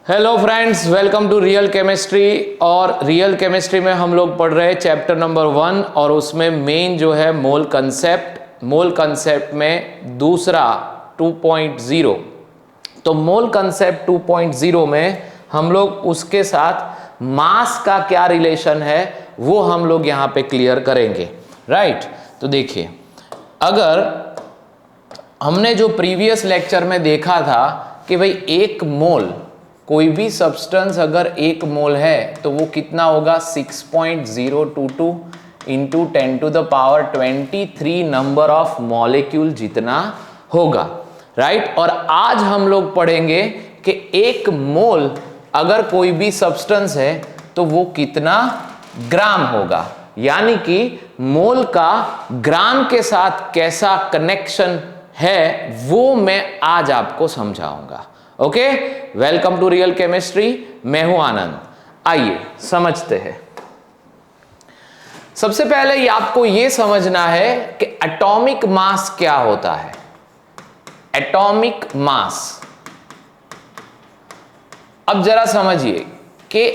Hello friends, welcome to real chemistry. और real chemistry में हम लोग पढ़ रहे हैं चैप्टर नंबर 1 और उसमें मेन जो है मोल कंसेप्ट में दूसरा 2.0। तो मोल कंसेप्ट 2.0 में हम लोग उसके साथ मास का क्या रिलेशन है वो हम लोग यहाँ पे क्लियर करेंगे, राइट। तो देखिए, अगर हमने जो प्रीवियस लेक्चर में देखा था कि भाई एक मोल, कोई भी सब्सटेंस अगर एक मोल है तो वो कितना होगा 6.022 into 10 to the power 23 number of molecule जितना होगा, राइट। और आज हम लोग पढ़ेंगे कि एक मोल अगर कोई भी सब्सटेंस है तो वो कितना ग्राम होगा, यानी कि मोल का ग्राम के साथ कैसा कनेक्शन है वो मैं आज आपको समझाऊंगा। Okay, welcome to real chemistry. मैं हूं आनंद। आइए समझते हैं। सबसे पहले ये आपको ये समझना है कि एटॉमिक मास क्या होता है। एटॉमिक मास, अब जरा समझिए कि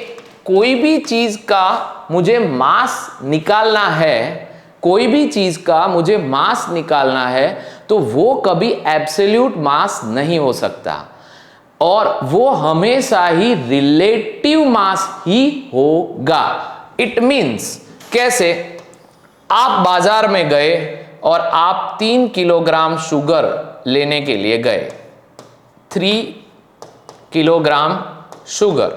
कोई भी चीज का मुझे मास निकालना है, कोई भी चीज का मुझे मास निकालना है तो वो कभी एब्सोल्यूट मास नहीं हो सकता और वो हमेशा ही रिलेटिव मास ही होगा। इट मीन्स कैसे, आप बाजार में गए और आप 3 किलोग्राम शुगर लेने के लिए गए, 3 किलोग्राम शुगर,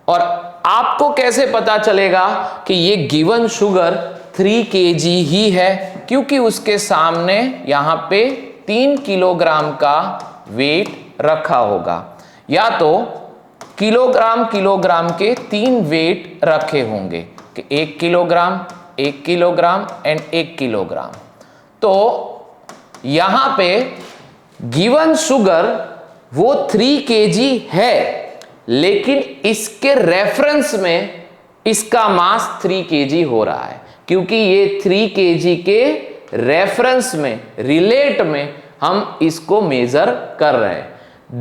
और आपको कैसे पता चलेगा कि ये गिवन शुगर 3 kg ही है, क्योंकि उसके सामने यहां पे 3 किलोग्राम का वेट रखा होगा, या तो किलोग्राम के 3 वेट रखे होंगे कि 1 किलोग्राम, 1 किलोग्राम एंड 1 किलोग्राम। तो यहां पे गिवन शुगर वो 3 kg है, लेकिन इसके रेफरेंस में इसका मास 3 kg हो रहा है, क्योंकि ये 3 kg के रेफरेंस में, रिलेट में हम इसको मेजर कर रहे हैं।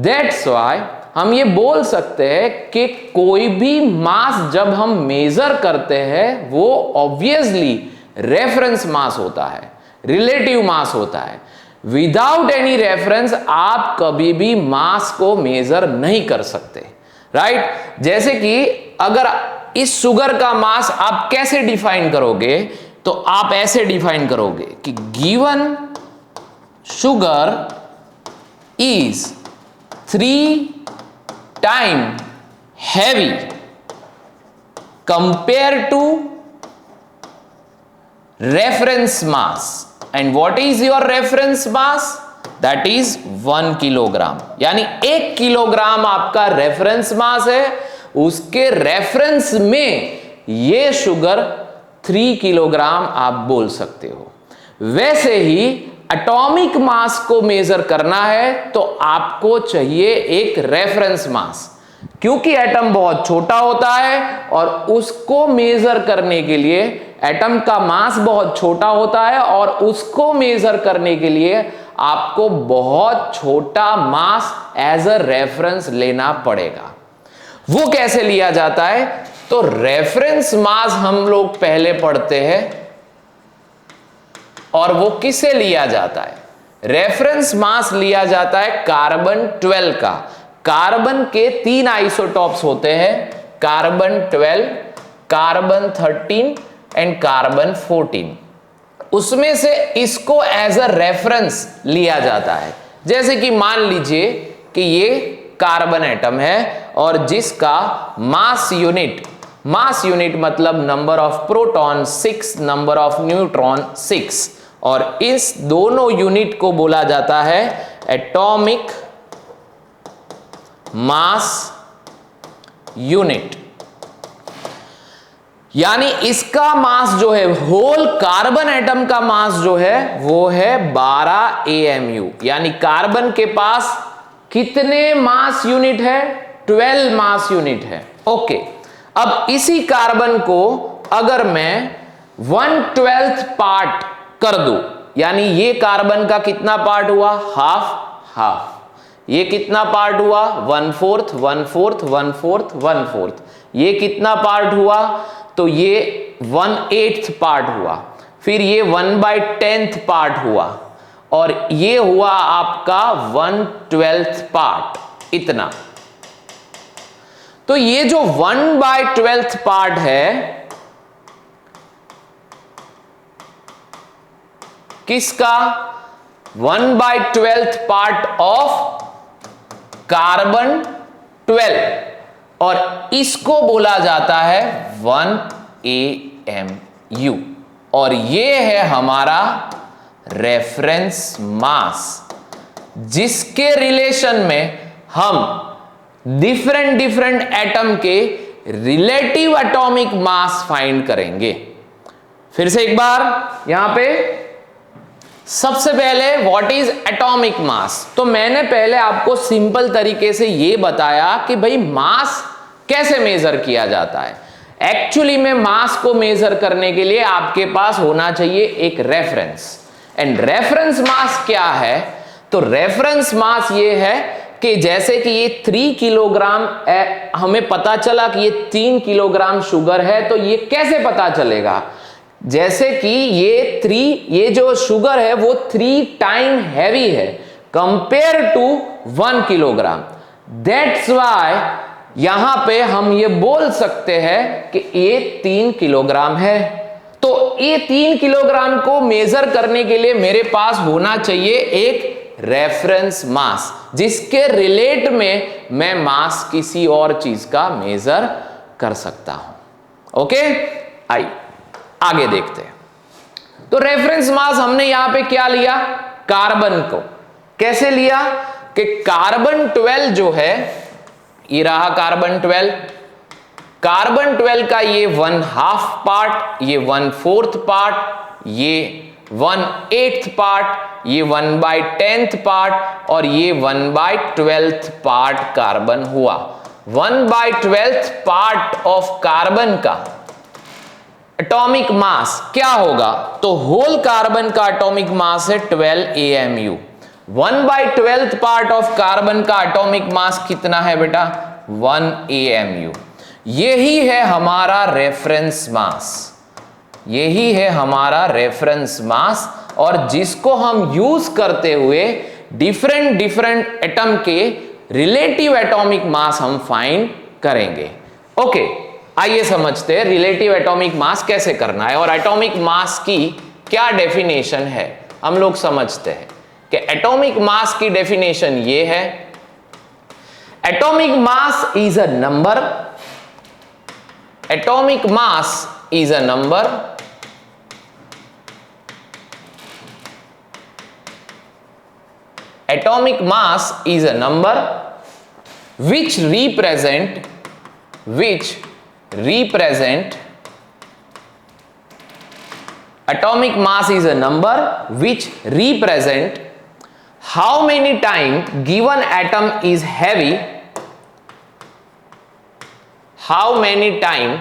That's why हम ये बोल सकते हैं कि कोई भी मास जब हम मेजर करते हैं वो ऑब्वियसली रेफरेंस मास होता है, रिलेटिव मास होता है। विदाउट एनी रेफरेंस आप कभी भी मास को मेजर नहीं कर सकते, राइट। जैसे कि अगर इस शुगर का मास आप कैसे डिफाइन करोगे, तो आप ऐसे डिफाइन करोगे कि given sugar is 3 times heavy compared to reference mass. And what is your reference mass? That is 1 kilogram. यानी 1 किलोग्राम आपका रेफरेंस मास है, उसके रेफरेंस में ये शुगर 3 किलोग्राम आप बोल सकते हो। वैसे ही एटॉमिक मास को मेजर करना है तो आपको चाहिए एक रेफरेंस मास, क्योंकि एटम बहुत छोटा होता है और उसको मेजर करने के लिए, एटम का मास बहुत छोटा होता है और उसको मेजर करने के लिए आपको बहुत छोटा मास एज अ रेफरेंस लेना पड़ेगा। वो कैसे लिया जाता है, तो रेफरेंस मास हम लोग पहले पढ़ते हैं, और वो किसे लिया जाता है, रेफरेंस मास लिया जाता है कार्बन 12 का। कार्बन के 3 आइसोटॉप्स होते हैं, कार्बन 12, कार्बन 13 एंड कार्बन 14। उसमें से इसको एज अ रेफरेंस लिया जाता है। जैसे कि मान लीजिए कि ये कार्बन एटम है और जिसका मास यूनिट मतलब number of proton 6, number of neutron 6, और इस दोनों यूनिट को बोला जाता है एटॉमिक मास यूनिट। यानी इसका मास जो है, होल कार्बन एटम का मास जो है वो है 12 AMU। यानी कार्बन के पास कितने मास यूनिट है, 12 मास यूनिट है। ओके, अब इसी कार्बन को अगर मैं 1/12 पार्ट कर दूं, यानी ये कार्बन का कितना पार्ट हुआ, हाफ, ये कितना पार्ट हुआ, 1/4 1/4 1/4 1/4। ये कितना पार्ट हुआ, तो ये 1/8 पार्ट हुआ। फिर ये 1/10 पार्ट हुआ और ये हुआ आपका 1/12 पार्ट, इतना। तो ये जो 1/12 पार्ट है किसका, 1/12 पार्ट ऑफ कार्बन 12 और इसको बोला जाता है 1 AMU और ये है हमारा रेफरेंस मास, जिसके रिलेशन में हम डिफरेंट एटम के रिलेटिव एटॉमिक मास फाइंड करेंगे। फिर से एक बार यहां पे सबसे पहले व्हाट इज एटॉमिक मास। तो मैंने पहले आपको सिंपल तरीके से ये बताया कि भाई मास कैसे मेजर किया जाता है। एक्चुअली में मास को मेजर करने के लिए आपके पास होना चाहिए एक रेफरेंस, एंड रेफरेंस मास क्या है, तो रेफरेंस मास ये है कि जैसे कि ये 3 किलोग्राम हमें पता चला कि ये 3 किलोग्राम शुगर है, तो ये कैसे पता चलेगा, जैसे कि ये जो शुगर है वो 3 टाइम हैवी है compare to 1 kilogram. That's why यहां पे हम ये बोल सकते हैं कि ये 3 किलोग्राम है। तो ये 3 किलोग्राम को मेजर करने के लिए मेरे पास होना चाहिए एक रेफरेंस मास, जिसके रिलेट में मैं मास किसी और चीज का मेजर कर सकता हूं। ओके, आई आगे देखते हैं। तो रेफरेंस मास हमने यहां पे क्या लिया, कार्बन को। कैसे लिया कि कार्बन 12 जो है, ये रहा कार्बन 12, कार्बन 12 का ये 1/2 पार्ट, ये 1/4 पार्ट, ये 1/8 पार्ट, ये 1/10 पार्ट और ये 1/12 पार्ट कार्बन हुआ। 1/12 पार्ट ऑफ कार्बन का एटॉमिक मास क्या होगा, तो होल कार्बन का एटॉमिक मास है 12 AMU। 1/12 पार्ट ऑफ कार्बन का एटॉमिक मास कितना है बेटा, 1 AMU। यही है हमारा रेफरेंस मास, यही है हमारा रेफरेंस मास, और जिसको हम यूज करते हुए डिफरेंट एटम के रिलेटिव एटॉमिक मास हम फाइंड करेंगे। ओके, आइए समझते हैं रिलेटिव एटॉमिक मास कैसे करना है और एटॉमिक मास की क्या डेफिनेशन है। हम लोग समझते हैं कि एटॉमिक मास की डेफिनेशन ये है, atomic mass is a number, atomic mass is a number atomic mass is a number which represent atomic mass is a number which represent how many time given atom is heavy, how many time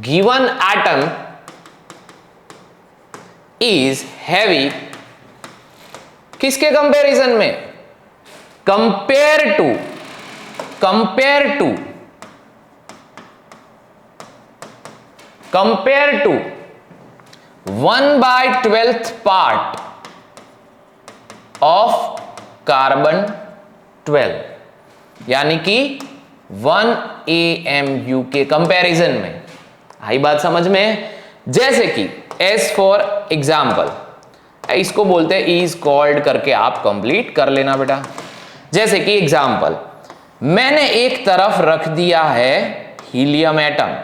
given atom is heavy, किसके comparison में, compare to 1/12 part of carbon 12, यानी कि 1 AMU के comparison में। आई बात समझ में। जैसे कि एस फॉर एग्जाम्पल, इसको बोलते हैं इज कॉल्ड करके आप कंप्लीट कर लेना बेटा। जैसे कि एग्जाम्पल, मैंने एक तरफ रख दिया है हीलियम एटम,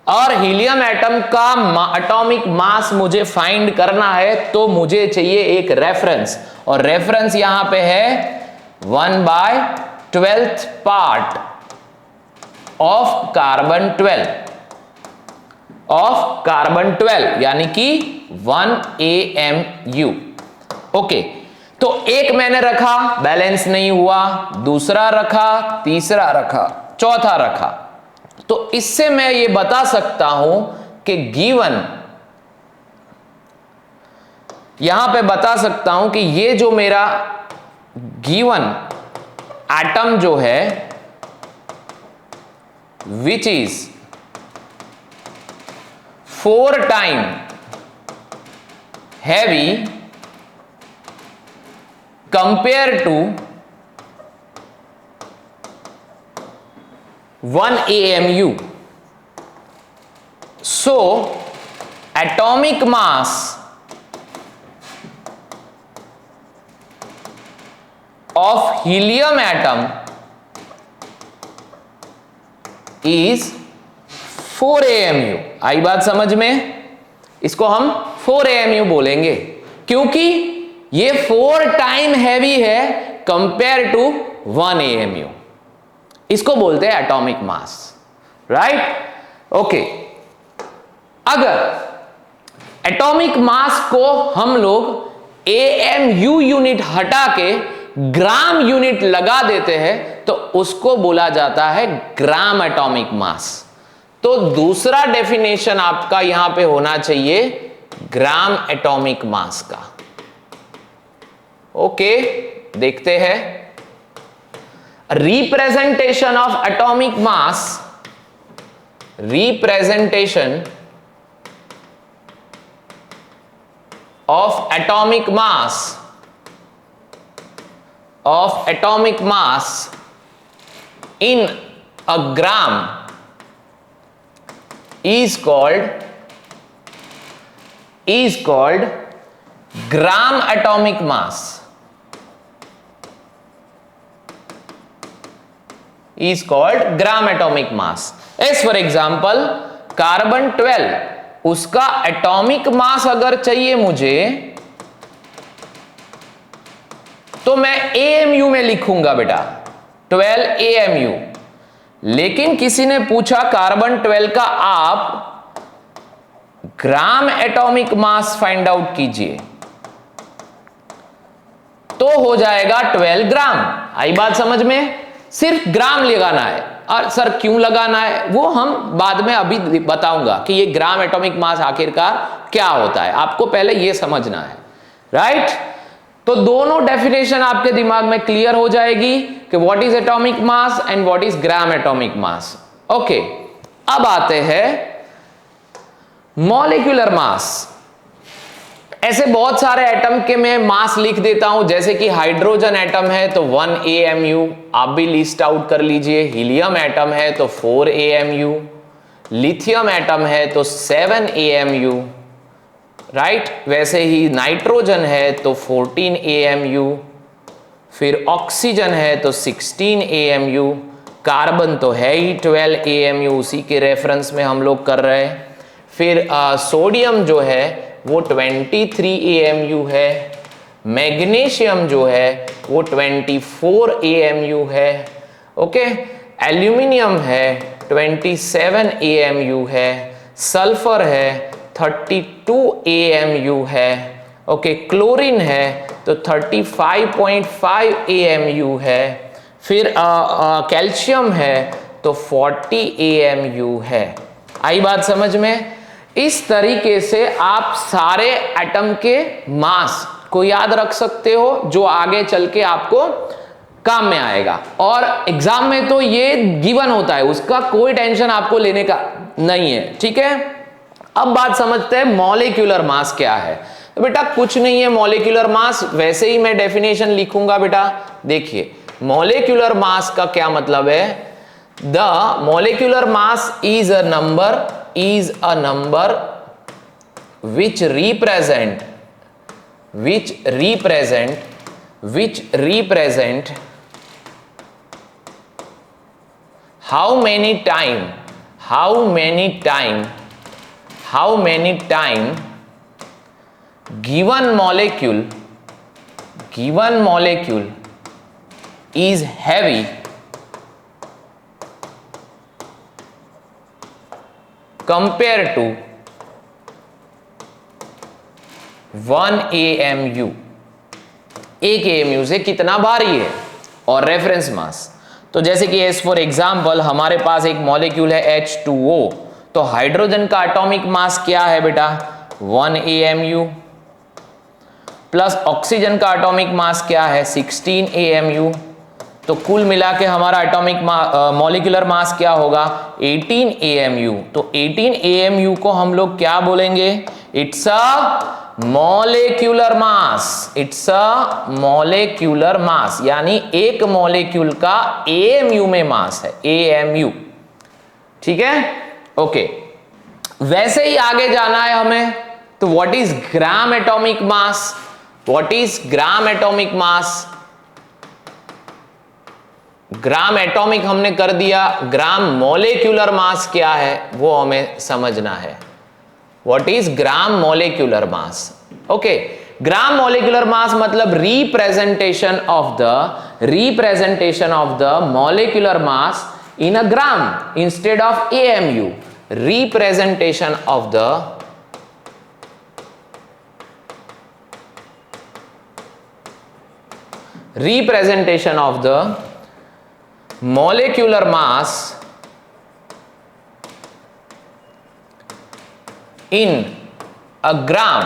और हीलियम एटम का एटॉमिक मास मुझे फाइंड करना है, तो मुझे चाहिए एक रेफरेंस, और रेफरेंस यहां पे है 1/12 पार्ट ऑफ कार्बन 12 यानी कि 1 AMU। ओके, तो एक मैंने रखा, बैलेंस नहीं हुआ, दूसरा रखा, तीसरा रखा, चौथा रखा, तो इससे मैं ये बता सकता हूं कि गिवन यहां पे बता सकता हूं कि ये जो मेरा गिवन एटम जो है which is 4 time heavy compare to 1 AMU. So atomic mass of helium atom is 4 AMU. आई बात समझ में? इसको हम 4 AMU बोलेंगे क्योंकि ये 4 टाइम हैवी है कंपेयर टू 1 AMU. इसको बोलते हैं एटॉमिक मास. राइट? ओके. अगर एटॉमिक मास को हम लोग AMU यूनिट हटा के ग्राम यूनिट लगा देते हैं तो उसको बोला जाता है ग्राम एटॉमिक मास. तो दूसरा डेफिनेशन आपका यहां पे होना चाहिए ग्राम एटॉमिक मास का. ओके, देखते हैं. Representation of atomic mass, representation of atomic mass in a gram is called gram atomic mass. Is called gram atomic mass. As for example, carbon 12, उसका एटॉमिक मास अगर चाहिए मुझे तो मैं AMU में लिखूंगा बेटा 12 AMU. लेकिन किसी ने पूछा कार्बन 12 का आप gram atomic mass find out कीजिए तो हो जाएगा 12 ग्राम. आई बात समझ में? सिर्फ ग्राम लगाना है. और सर क्यों लगाना है वो हम बाद में अभी बताऊंगा कि ये ग्राम एटॉमिक मास आखिरकार क्या होता है. आपको पहले ये समझना है. राइट? तो दोनों डेफिनेशन आपके दिमाग में क्लियर हो जाएगी कि what is atomic mass and what is gram atomic mass. Okay, अब आते हैं मॉलिक्यूलर मास. ऐसे बहुत सारे एटम के मैं मास लिख देता हूं, जैसे कि हाइड्रोजन एटम है तो 1 AMU, आप भी लिस्ट आउट कर लीजिए. हीलियम एटम है तो 4 AMU, लिथियम एटम है तो 7 AMU. राइट? वैसे ही नाइट्रोजन है तो 14 AMU, फिर ऑक्सीजन है तो 16 AMU, कार्बन तो है ही 12 AMU, उसी के रेफरेंस में हम लोग कर रहे हैं. फिर सोडियम जो है वो 23 AMU है, मैग्नीशियम जो है वो 24 AMU है. ओके, एल्यूमिनियम है 27 AMU है, सल्फर है 32 AMU है. ओके, क्लोरीन है तो 35.5 AMU है. फिर कैल्शियम है तो 40 AMU है. आई बात समझ में? इस तरीके से आप सारे एटम के मास को याद रख सकते हो जो आगे चल के आपको काम में आएगा. और एग्जाम में तो ये गिवन होता है, उसका कोई टेंशन आपको लेने का नहीं है. ठीक है? अब बात समझते हैं मॉलिक्यूलर मास क्या है. तो बेटा कुछ नहीं है मॉलिक्यूलर मास, वैसे ही मैं डेफिनेशन लिखूंगा. बेटा देखिए, मॉलिक्यूलर मास का क्या मतलब है. The molecular mass is a number which represent how many time given molecule is heavy compared to 1 AMU. एक AMU से कितना भारी है. और रेफरेंस मास, तो जैसे कि एज फॉर एग्जाम्पल हमारे पास एक मॉलिक्यूल है H2O, तो हाइड्रोजन का एटॉमिक मास क्या है बेटा 1 AMU. प्लस ऑक्सीजन का एटॉमिक मास क्या है 16 AMU, तो कुल मिला के हमारा एटॉमिक मॉलिक्यूलर मास क्या होगा 18 AMU। तो 18 AMU को हम लोग क्या बोलेंगे, it's a molecular mass, it's a molecular mass, यानी एक मॉलिक्यूल का AMU में मास है, AMU, ठीक है, ओके। वैसे ही आगे जाना है हमें, तो what is gram atomic mass, what is gram atomic mass, gram atomic हमने कर दिया, ग्राम मॉलिक्यूलर मास क्या है वो हमें समझना है, what is gram molecular mass, okay. Gram molecular mass मतलब representation of the molecular mass in a gram instead of AMU, representation of the molecular mass in a gram,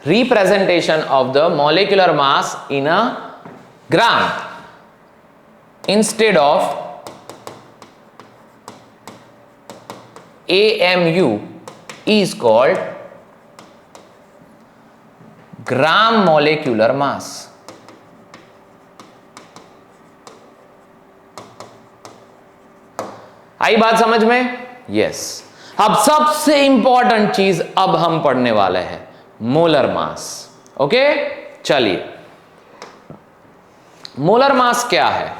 representation of the molecular mass in a gram instead of AMU is called gram molecular mass। आई बात समझ में? Yes. अब सबसे important चीज अब हम पढ़ने वाले हैं, मोलर मास। ओके, चलिए, मोलर मास क्या है?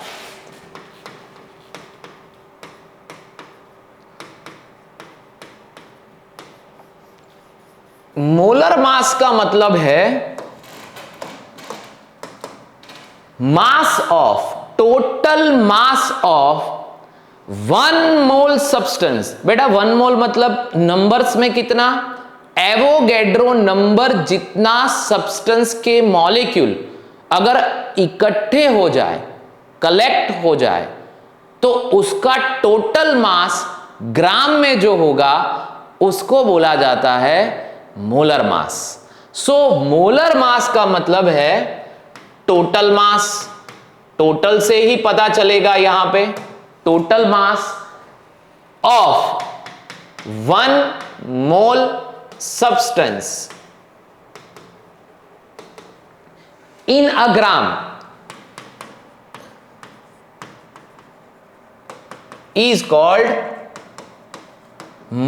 मोलर मास का मतलब है mass of, total mass of 1 mole substance. बेटा 1 मोल मतलब नंबर्स में कितना, एवोगैड्रो नंबर जितना सब्सटेंस के मॉलिक्यूल अगर इकट्ठे हो जाए, कलेक्ट हो जाए, तो उसका टोटल मास ग्राम में जो होगा उसको बोला जाता है मोलर मास। सो मोलर मास का मतलब है टोटल मास, टोटल से ही पता चलेगा यहां पे, total mass of 1 mole substance in a gram is called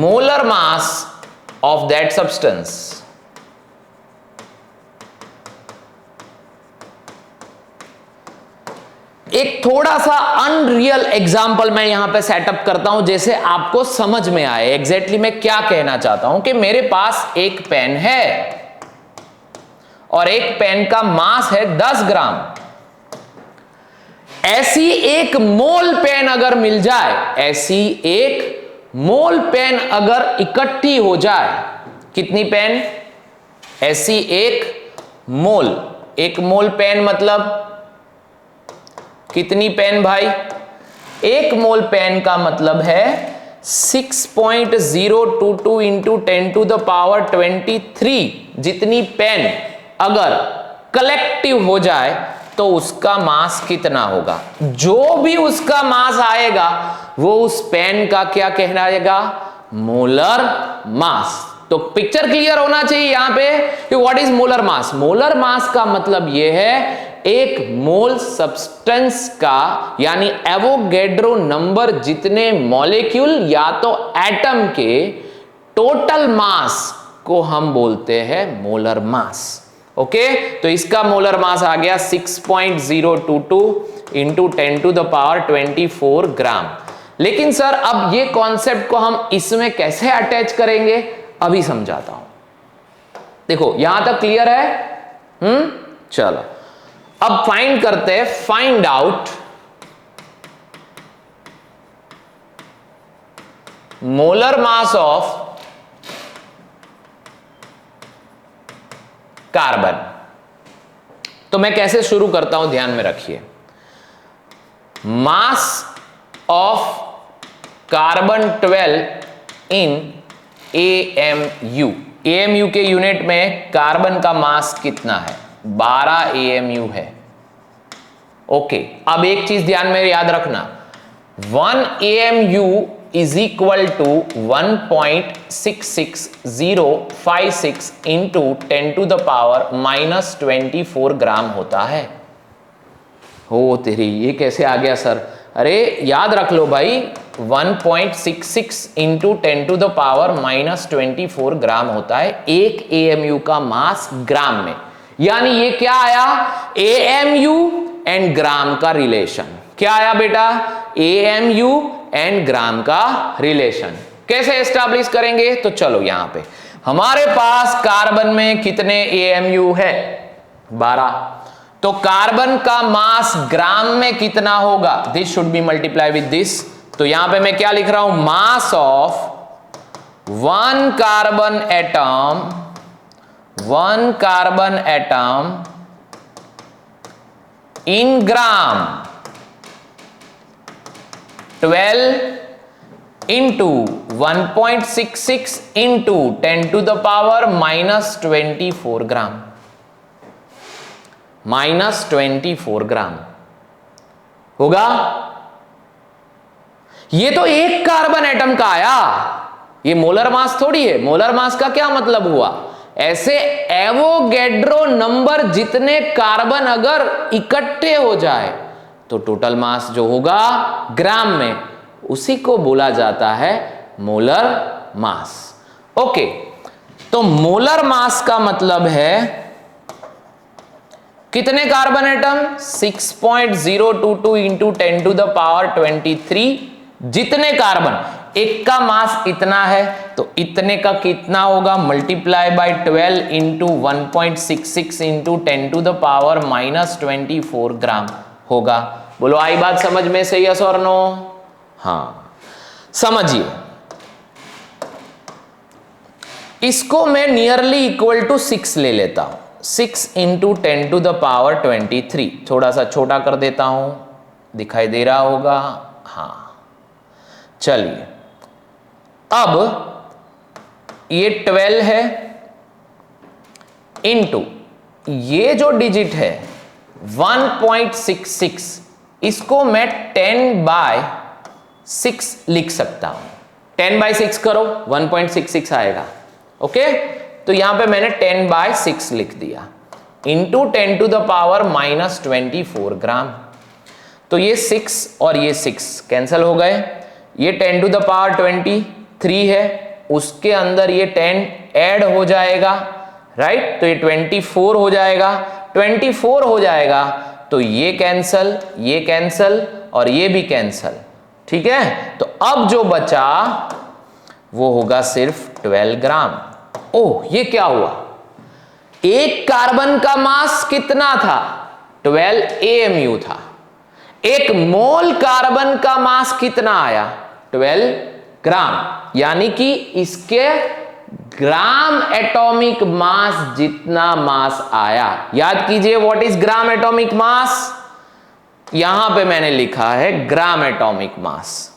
molar mass of that substance। एक थोड़ा सा अनरियल एग्जाम्पल मैं यहां पे सेटअप करता हूं, जैसे आपको समझ में आए एग्जैक्टली मैं क्या कहना चाहता हूं। कि मेरे पास एक पेन है और एक पेन का मास है 10 ग्राम। ऐसी एक मोल पेन अगर मिल जाए, ऐसी एक मोल पेन अगर इकट्ठी हो जाए, कितनी पेन, ऐसी एक मोल पेन मतलब कितनी पेन भाई, एक मोल पेन का मतलब है 6.022 इंटू 10 टू द पावर 23 जितनी पेन अगर कलेक्टिव हो जाए तो उसका मास कितना होगा। जो भी उसका मास आएगा वो उस पेन का क्या कहलाएगा, मोलर मास। तो पिक्चर क्लियर होना चाहिए यहां पे कि what is molar mass. Molar mass का मतलब यह है एक मोल सब्सटेंस का, यानी एवोगैड्रो नंबर जितने मॉलिक्यूल या तो एटम के टोटल मास को हम बोलते हैं मोलर मास। ओके, तो इसका मोलर मास आ गया 6.022 इंटू 10 टू द पावर 24 ग्राम। लेकिन सर अब ये कॉन्सेप्ट को हम इसमें कैसे अटैच करेंगे, अभी समझाता हूं। देखो यहां तक क्लियर है? चलो अब फाइंड करते हैं, find out molar mass of carbon. तो मैं कैसे शुरू करता हूं ध्यान में रखिए। Mass of carbon 12 in AMU। AMU के यूनिट में कार्बन का मास कितना है? 12 AMU है। ओके, अब एक चीज ध्यान में याद रखना, 1 AMU is equal to 1.66056 into 10 to the power -24 gram होता है। हो तेरी, ये कैसे आ गया सर? अरे याद रख लो भाई, 1.66 into 10 to the power -24 gram होता है एक AMU का मास ग्राम में। यानी ये क्या आया? AMU एंड ग्राम का रिलेशन। क्या आया बेटा? AMU एंड ग्राम का रिलेशन। कैसे एस्टैब्लिश करेंगे? तो चलो यहां पे हमारे पास कार्बन में कितने AMU है? 12। तो कार्बन का मास ग्राम में कितना होगा? This should be multiply with this. तो यहां पे मैं क्या लिख रहा हूं? Mass of 1 carbon atom in gram 12 into 1.66 into 10 to the power -24 gram. -24 gram होगा। ये तो एक कार्बन एटम का आया, ये मोलर मास थोड़ी है। मोलर मास का क्या मतलब हुआ? ऐसे एवोगैड्रो नंबर जितने कार्बन अगर इकट्ठे हो जाए तो टोटल मास जो होगा ग्राम में, उसी को बोला जाता है मोलर मास। ओके, तो मोलर मास का मतलब है कितने carbon atom? 6.022 into 10 to the power 23। जितने कार्बन, एक का मास इतना है तो इतने का कितना होगा? Multiply by 12 into 1.66 into 10 to the power -24 gram होगा। बोलो आई बात समझ में से? यस और नो? हाँ, समझिए इसको मैं नियरली इक्वल टू 6 ले लेता हूं। 6 इंटू 10 टू द पावर 23। थोड़ा सा छोटा कर देता हूं, दिखाई दे रहा होगा? हाँ, चलिए अब ये 12 है इंटू ये जो डिजिट है 1.66, इसको मैं 10/6 लिख सकता हूं। 10/6 करो, 1.66 आएगा। ओके, तो यहां पे मैंने 10/6 लिख दिया इंटू 10 टू द पावर -24 ग्राम। तो ये 6 और ये 6 कैंसिल हो गए। ये 10 टू द पावर 23 है, उसके अंदर ये 10 ऐड हो जाएगा, राइट? तो ये 24 हो जाएगा। 24 हो जाएगा तो ये कैंसल और ये भी कैंसल। ठीक है, तो अब जो बचा वो होगा सिर्फ 12 ग्राम। ओह, ये क्या हुआ? एक कार्बन का मास कितना था? 12 AMU था। एक मोल कार्बन का मास कितना आया? 12 ग्राम। यानी कि इसके ग्राम एटॉमिक मास जितना मास आया। याद कीजिए, what is gram atomic mass? यहां पे मैंने लिखा है gram atomic mass.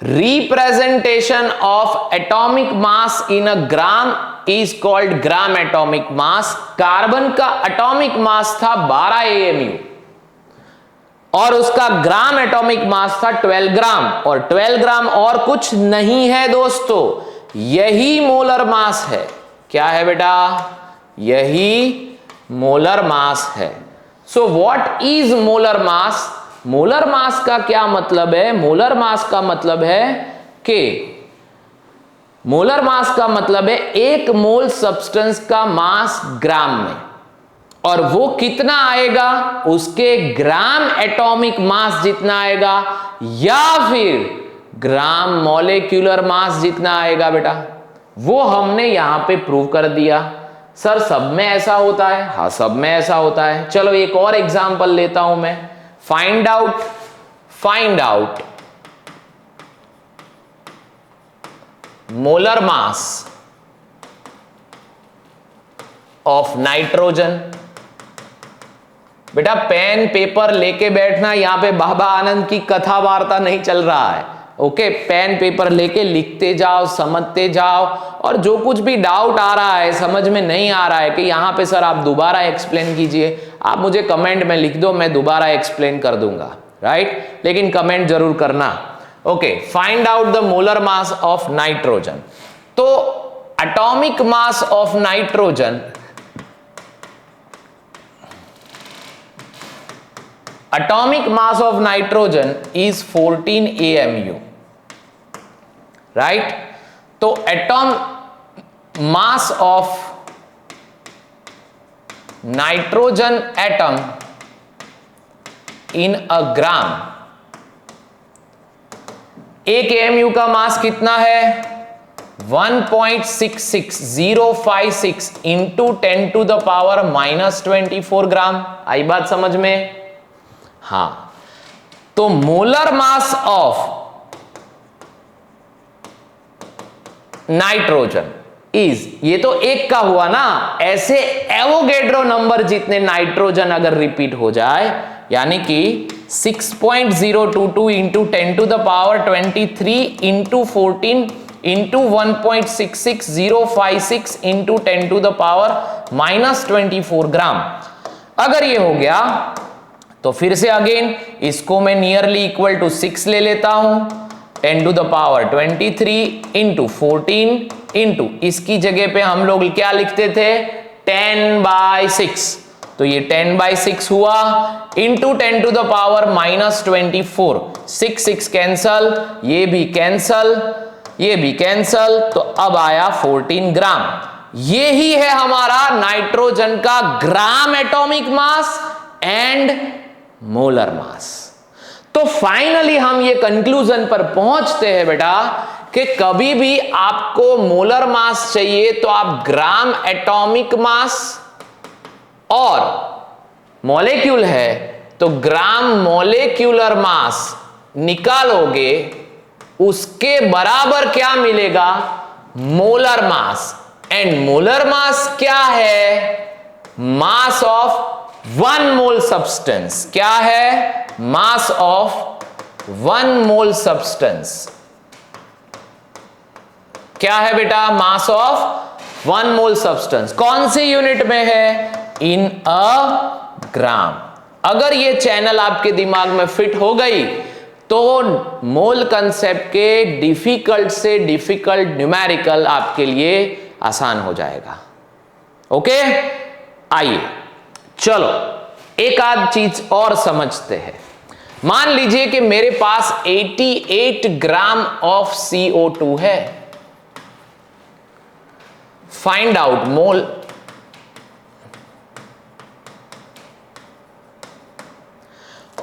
Representation of atomic mass in a gram is called gram atomic mass. Carbon का एटॉमिक मास था 12 AMU और उसका ग्राम एटॉमिक मास था 12 ग्राम, और 12 ग्राम और कुछ नहीं है दोस्तों, यही मोलर मास है। क्या है बेटा? यही मोलर मास है। So what is molar mass? Molar mass का क्या मतलब है? मोलर मास का मतलब है कि मोलर मास का मतलब है एक मोल सब्सटेंस का मास ग्राम में, और वो कितना आएगा? उसके ग्राम एटॉमिक मास जितना आएगा, या फिर ग्राम मॉलिक्यूलर मास जितना आएगा बेटा। वो हमने यहां पे प्रूव कर दिया। सर सब में ऐसा होता है? हाँ, सब में ऐसा होता है। चलो एक और एग्जांपल लेता हूं मैं। Find out molar mass of nitrogen. बेटा पेन पेपर लेके बैठना, यहां पे बाबा आनंद की कथा वार्ता नहीं चल रहा है। ओके, पेन पेपर लेके लिखते जाओ, समझते जाओ, और जो कुछ भी डाउट आ रहा है, समझ में नहीं आ रहा है कि यहाँ पे सर आप दोबारा एक्सप्लेन कीजिए, आप मुझे कमेंट में लिख दो, मैं दोबारा एक्सप्लेन कर दूंगा, राइट? लेकिन कमेंट जरूर करना। Okay, find out the molar mass of nitrogen. तो atomic mass of nitrogen, atomic mass of nitrogen is 14 AMU, right? तो mass of nitrogen atom in a gram, एक AMU का मास कितना है? 1.66056 इंटू 10 to the power -24 ग्राम। आई बात समझ में? हाँ, तो molar mass of nitrogen is, ये तो एक का हुआ ना, ऐसे एवोगेड्रो नंबर जितने नाइट्रोजन अगर रिपीट हो जाए, यानी कि 6.022 into 10 to the power 23 into 14 into 1.66056 into 10 to the power -24 ग्राम, अगर ये हो गया तो फिर से अगेन इसको मैं नियरली इक्वल टू 6 ले लेता हूं, 10 to the power 23 into 14 into, इसकी जगह पे हम लोग क्या लिखते थे? 10/6, तो ये 10/6 हुआ, into 10 to the power -24, 6 cancel, ये भी कैंसल, ये भी कैंसल, तो अब आया 14 ग्राम। ये ही है हमारा नाइट्रोजन का gram atomic mass and molar mass. तो फाइनली हम ये कंक्लूजन पर पहुंचते हैं बेटा कि कभी भी आपको मोलर मास चाहिए तो आप ग्राम एटॉमिक मास, और मॉलिक्यूल है तो ग्राम मॉलिक्यूलर मास निकालोगे, उसके बराबर क्या मिलेगा? Molar mass. And molar mass क्या है? मास ऑफ 1 मोल सब्सटेंस। क्या है? मास ऑफ 1 मोल सब्सटेंस। क्या है बेटा? मास ऑफ 1 मोल सब्सटेंस। कौन सी यूनिट में है? इन अ ग्राम। अगर ये चैनल आपके दिमाग में फिट हो गई तो मोल कंसेप्ट के डिफिकल्ट से डिफिकल्ट न्यूमेरिकल आपके लिए आसान हो जाएगा। ओके, आइए चलो एक आध चीज और समझते हैं। मान लीजिए कि मेरे पास 88 ग्राम ऑफ CO2 है। Find out mole.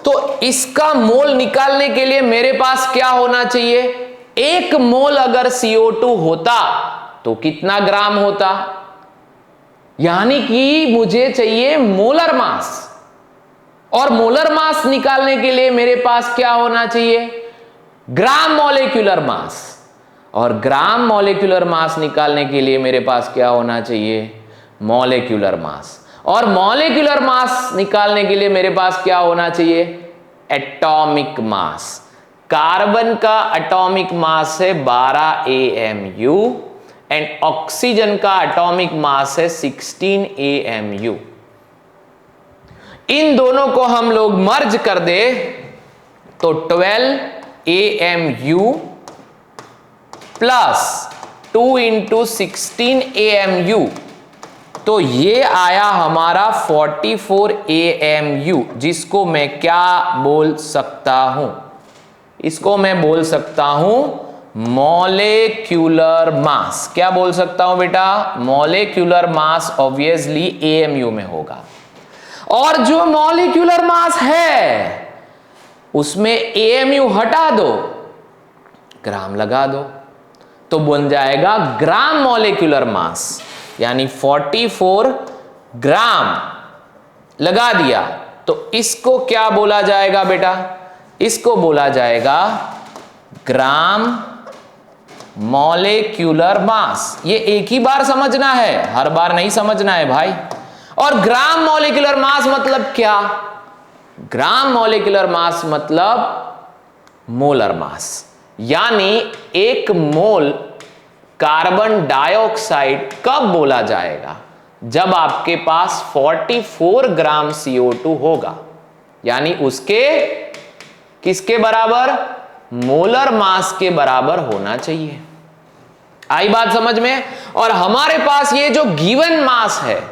तो इसका मोल निकालने के लिए मेरे पास क्या होना चाहिए? 1 मोल अगर CO2 होता तो कितना ग्राम होता? यानी कि मुझे चाहिए मोलर मास, और मोलर मास निकालने के लिए मेरे पास क्या होना चाहिए? ग्राम मॉलिक्यूलर मास। और ग्राम मॉलिक्यूलर मास निकालने के लिए मेरे पास क्या होना चाहिए? Molecular mass. और मॉलिक्यूलर मास निकालने के लिए मेरे पास क्या होना चाहिए? Atomic mass. कार्बन का एटॉमिक मास है 12 AMU एंड ऑक्सीजन का एटॉमिक मास है 16 AMU। इन दोनों को हम लोग मर्ज कर दे तो 12 AMU प्लस 2 इंटू 16 AMU, तो ये आया हमारा 44 AMU, जिसको मैं क्या बोल सकता हूं? इसको मैं बोल सकता हूं मॉलिक्यूलर मास। क्या बोल सकता हूं बेटा? मॉलिक्यूलर मास ऑब्वियसली AMU में होगा। और जो मॉलिक्यूलर मास है उसमें AMU हटा दो, ग्राम लगा दो, तो बन जाएगा ग्राम मॉलिक्यूलर मास, यानी 44 ग्राम लगा दिया। तो इसको क्या बोला जाएगा बेटा? इसको बोला जाएगा ग्राम मॉलिक्यूलर मास। ये एक ही बार समझना है, हर बार नहीं समझना है भाई। और ग्राम मॉलिक्यूलर मास मतलब क्या? ग्राम मॉलिक्यूलर मास मतलब मोलर मास। यानी 1 मोल कार्बन डाइऑक्साइड कब बोला जाएगा? जब आपके पास 44 ग्राम CO2 होगा, यानी उसके किसके बराबर? मोलर मास के बराबर होना चाहिए। आई बात समझ में? और हमारे पास ये जो गिवन मास है,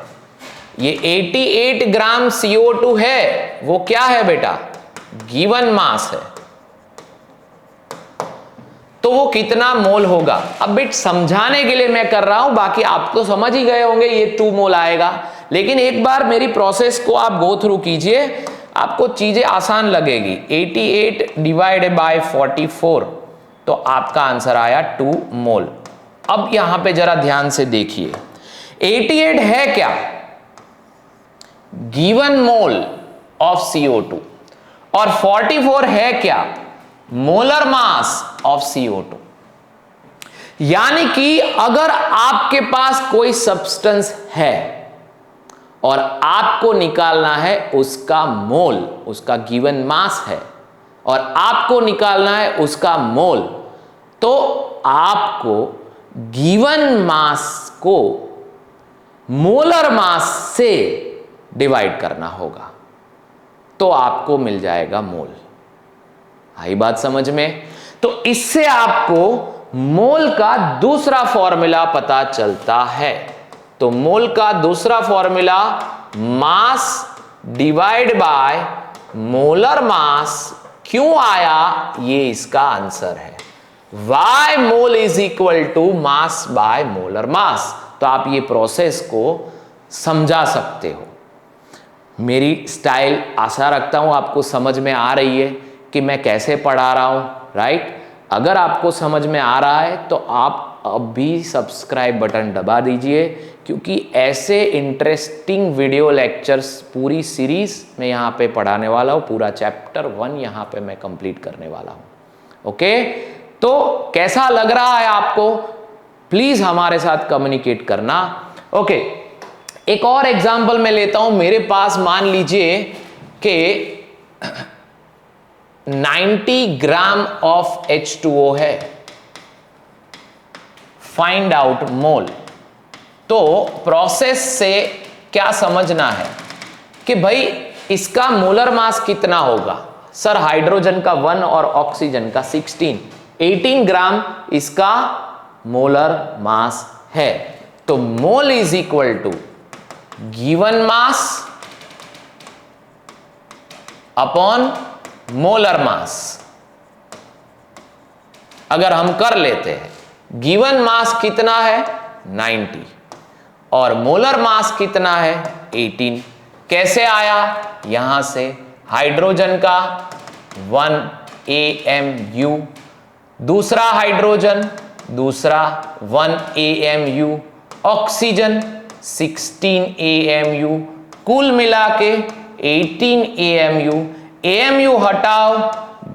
ये 88 ग्राम CO2 है, वो क्या है बेटा? गिवन मास है। तो वो कितना मोल होगा? अब बेट समझाने के लिए मैं कर रहा हूं, बाकी आप तो समझ ही गए होंगे ये 2 मोल आएगा, लेकिन एक बार मेरी प्रोसेस को आप गो थ्रू कीजिए, आपको चीजें आसान लगेगी। 88 डिवाइडेड बाय 44, तो आपका आंसर आया 2 मोल। अब यहां पे जरा ध्यान से देखिए, 88 है क्या? गिवन मोल ऑफ CO2, और 44 है क्या? Molar mass of CO2। यानी कि अगर आपके पास कोई सब्सटेंस है और आपको निकालना है उसका मोल, उसका गिवन मास है, और आपको निकालना है उसका मोल, तो आपको गिवन मास को मोलर मास से डिवाइड करना होगा, तो आपको मिल जाएगा मोल। आई बात समझ में? तो इससे आपको मोल का दूसरा फॉर्मूला पता चलता है। तो मोल का दूसरा formula mass divide by molar mass क्यों आया, ये इसका आंसर है। Y mole is equal to mass by molar mass. तो आप ये प्रोसेस को समझा सकते हो। मेरी स्टाइल आशा रखता हूं आपको समझ में आ रही है कि मैं कैसे पढ़ा रहा हूं, राइट? अगर आपको समझ में आ रहा है तो आप अभी सब्सक्राइब बटन दबा दीजिए, क्योंकि ऐसे इंटरेस्टिंग वीडियो लेक्चर्स पूरी सीरीज में यहाँ पे पढ़ाने वाला हूँ। पूरा चैप्टर 1 यहाँ पे मैं कंप्लीट करने वाला हूँ। ओके, तो कैसा लग रहा है आपको? प्लीज हमारे साथ कम्युनिकेट करना। ओके, एक और एग्जाम्पल मैं लेता हूं। मेरे पास मान लीजिए कि 90 ग्राम ऑफ H2O है। Find out mole. तो प्रोसेस से क्या समझना है कि भाई इसका मोलर मास कितना होगा? सर हाइड्रोजन का 1 और ऑक्सीजन का 16, 18 ग्राम इसका मोलर मास है। तो mole is equal to given mass upon molar mass. अगर हम कर लेते हैं, गिवन मास कितना है? 90, और मोलर मास कितना है? 18। कैसे आया? यहां से हाइड्रोजन का 1 AMU, दूसरा हाइड्रोजन दूसरा 1 AMU, ऑक्सीजन 16 AMU, कुल मिला के 18 AMU। AMU हटाओ,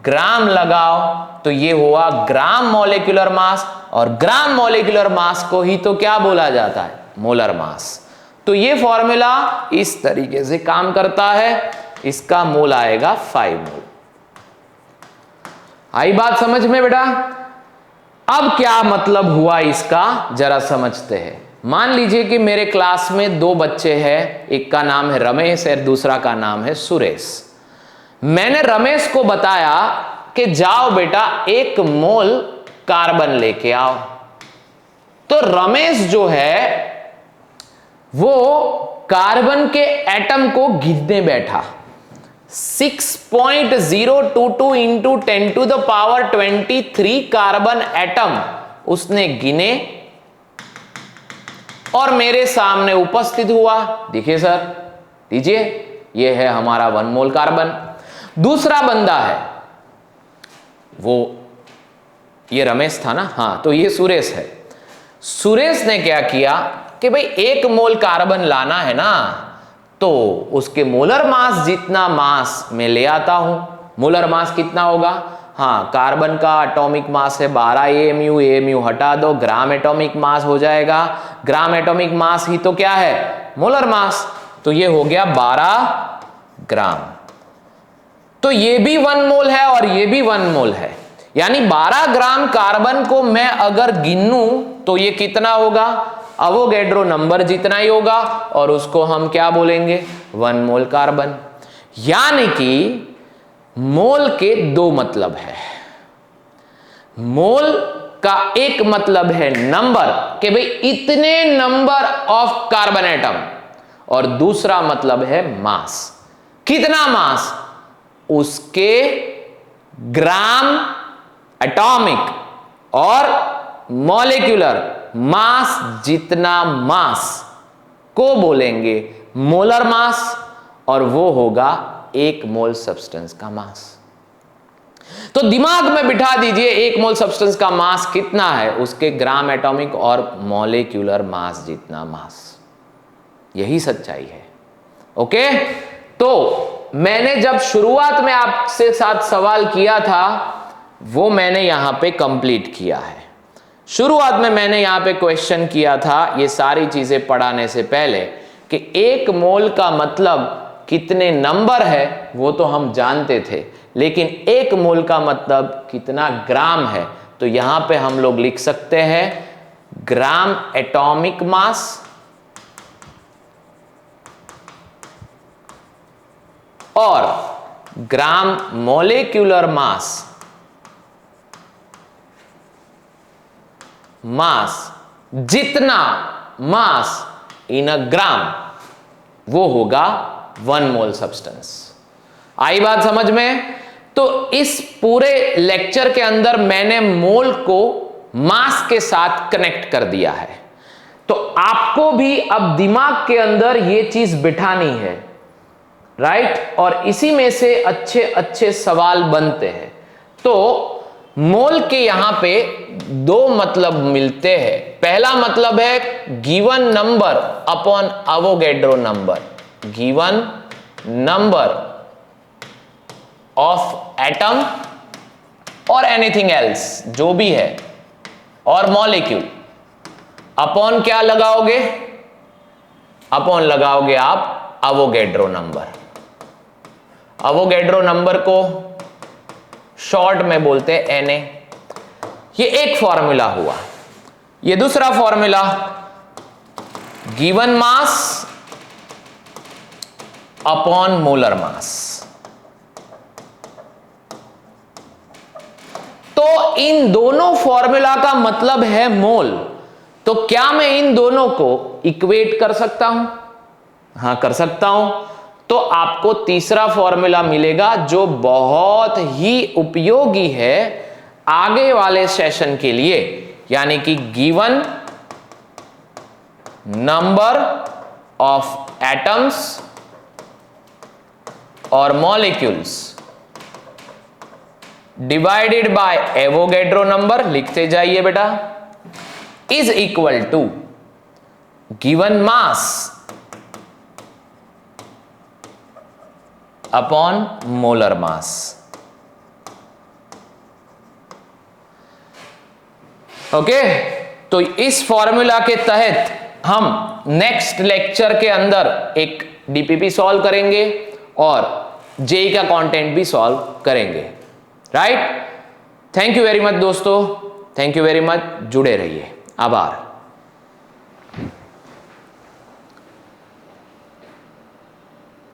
ग्राम लगाओ, तो ये हुआ ग्राम मॉलिक्यूलर मास, और ग्राम मॉलिक्यूलर मास को ही तो क्या बोला जाता है? Molar mass. तो ये फॉर्मूला इस तरीके से काम करता है। इसका मोल आएगा 5 मोल। आई बात समझ में बेटा? अब क्या मतलब हुआ इसका, जरा समझते हैं। मान लीजिए कि मेरे क्लास में 2 बच्चे हैं, एक का नाम है रमेश और दूसरा का नाम है सुरेश। मैंने रमेश को बताया कि जाओ बेटा 1 मोल कार्बन लेके आओ। तो रमेश जो है वो कार्बन के एटम को गिनने बैठा। 6.022 into 10 to the power 23 carbon atom उसने गिने और मेरे सामने उपस्थित हुआ। देखिए सर, दीजिए, ये है हमारा 1 मोल कार्बन। दूसरा बंदा है, वो ये रमेश था ना, हाँ, तो ये सुरेश है। सुरेश ने क्या किया कि भाई 1 मोल कार्बन लाना है ना, तो उसके मोलर मास जितना मास मैं ले आता हूं। मोलर मास कितना होगा? हाँ, कार्बन का एटॉमिक मास है 12 AMU, AMU हटा दो, ग्राम एटॉमिक मास हो जाएगा। ग्राम एटॉमिक मास ही तो क्या है? Molar mass. तो ये हो गया 12 ग्राम। तो ये भी 1 मोल है और ये भी 1 मोल है। यानी 12 ग्राम कार्बन को मैं अगर गिनूं तो ये कितना होगा, अवोगैड्रो नंबर जितना ही होगा, और उसको हम क्या बोलेंगे, 1 मोल कार्बन। यानी कि मोल के दो मतलब है। मोल का एक मतलब है नंबर, कि भाई इतने नंबर ऑफ कार्बन एटम, और दूसरा मतलब है मास, कितना मास, उसके ग्राम एटॉमिक और मॉलिक्यूलर मास जितना मास को बोलेंगे मोलर मास, और वो होगा 1 मोल सब्सटेंस का मास। तो दिमाग में बिठा दीजिए 1 मोल सब्सटेंस का मास कितना है, उसके ग्राम एटॉमिक और मॉलिक्यूलर मास जितना मास। यही सच्चाई है। ओके, तो मैंने जब शुरुआत में आपसे साथ सवाल किया था वो मैंने यहां पे कंप्लीट किया है। शुरुआत में मैंने यहां पे क्वेश्चन किया था ये सारी चीजें पढ़ाने से पहले कि 1 मोल का मतलब कितने नंबर है वो तो हम जानते थे, लेकिन 1 मोल का मतलब कितना ग्राम है, तो यहां पे हम लोग लिख सकते हैं ग्राम एटॉमिक मास और ग्राम मॉलिक्यूलर मास, जितना मास इन अ ग्राम वो होगा 1 मोल सब्सटेंस। आई बात समझ में? तो इस पूरे लेक्चर के अंदर मैंने मोल को मास के साथ कनेक्ट कर दिया है। तो आपको भी अब दिमाग के अंदर ये चीज बिठानी है, राइट? और इसी में से अच्छे अच्छे सवाल बनते हैं। तो मोल के यहां पे 2 मतलब मिलते हैं। पहला मतलब है given number upon Avogadro number, given number of atom और एनीथिंग एल्स जो भी है, और मॉलिक्यूल अपॉन क्या लगाओगे, अपॉन लगाओगे आप अवोगैड्रो नंबर। अवोगैड्रो नंबर को शॉर्ट में बोलते हैं Na। ये एक फॉर्मूला हुआ। ये दूसरा formula given mass upon molar mass. तो इन दोनों फॉर्मूला का मतलब है मोल। तो क्या मैं इन दोनों को इक्वेट कर सकता हूं? हां, कर सकता हूं। तो आपको तीसरा फॉर्मूला मिलेगा जो बहुत ही उपयोगी है आगे वाले सेशन के लिए, यानी कि गिवन नंबर ऑफ एटम्स और molecules divided by Avogadro number, लिखते जाइए बेटा, is equal to given mass upon molar mass. Okay, तो इस फॉर्मूला के तहत हम नेक्स्ट लेक्चर के अंदर एक डीपीपी सॉल्व करेंगे और जेई का कंटेंट भी सॉल्व करेंगे, right? Thank you very much दोस्तों, थैंक यू वेरी मच, जुड़े रहिए, आभार।